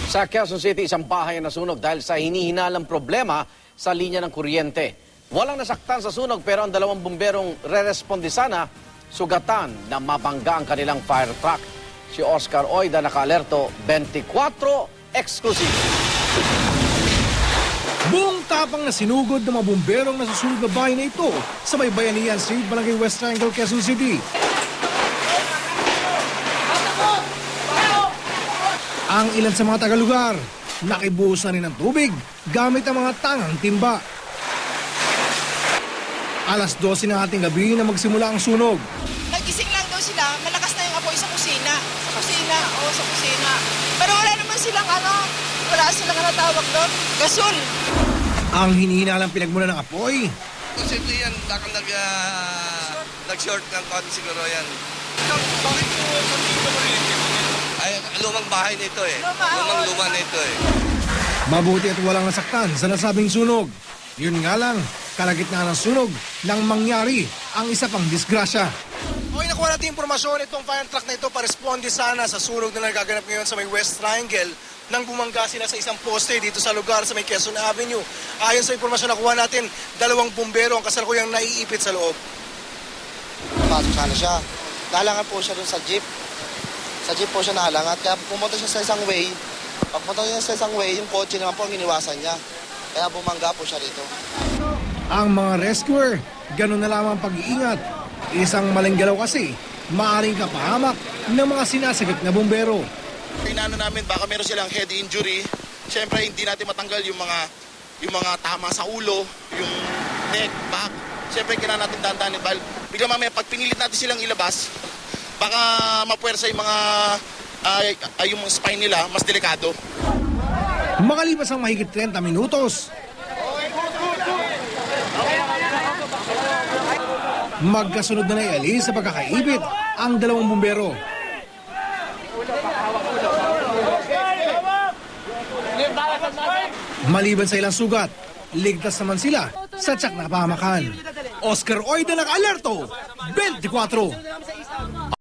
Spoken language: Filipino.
Sa Quezon City, isang bahay na nasunog dahil sa hinihinalang problema sa linya ng kuryente. Walang nasaktan sa sunog pero ang dalawang bumberong re-responde sana sugatan na mabangga ang kanilang fire truck. Si Oscar Oida, naka-alerto 24 exclusive. Buong tapang na sinugod ng mga bumberong nasusunog na bahay na ito sa may Bayanihan Street, Barangay West Triangle, Quezon City. Ang ilan sa mga tagalugar, nakibuhos na rin ng tubig gamit ang mga tangang timba. Alas 12 ng ating gabi na magsimula ang sunog. Nagising lang daw sila, malakas na yung apoy sa kusina. Sa kusina. Pero wala naman silang wala silang natawag doon, gasol. Ang hinihinalang pinagmula ng apoy. Posible yan, baka nag-short ng konti siguro yan. Bakit po dito mo rin? Ay, lumang bahay nito eh. Lumang nito eh. Mabuti at walang nasaktan sa nasabing sunog. Yun nga lang, kalagitnaan ng sunog nang mangyari ang isa pang disgrasya. Okay, nakuha natin impormasyon itong fire truck na ito pa-responde sana sa sunog na nagaganap ngayon sa may West Triangle nang bumangga sila sa isang poste dito sa lugar sa may Quezon Avenue. Ayon sa impormasyon na nakuha natin, 2 bumbero ang kasalukuyang naiipit sa loob. Pasok sana siya. Nahalangan po siya dun sa jeep. Sa jeep po siya nahalangan. Kaya pumunta siya sa isang way. Pagpunta niya sa isang way, yung kotse naman po ang iniwasan niya. Kaya bumangga po siya rito. Ang mga rescuer, ganun na lamang pag-iingat. Isang maling galaw kasi, maaaring kapahamak ng mga sinasagot na bumbero. Pinano namin baka meron silang head injury. Siyempre hindi natin matanggal yung mga tama sa ulo, yung neck, back. Siyempre kailangan natin dandanin dahil bigla mamaya pag pinilit natin silang ilabas, baka mapuwersa yung yung spine nila, mas delikado. Makalipas ang mahigit 30 minutos, magkasunod na naialis sa pagkakaibit ang 2 bumbero. Maliban sa ilang sugat, ligtas naman sila sa tiyak na pahamakan. Oscar Oida, naka-alerto 24.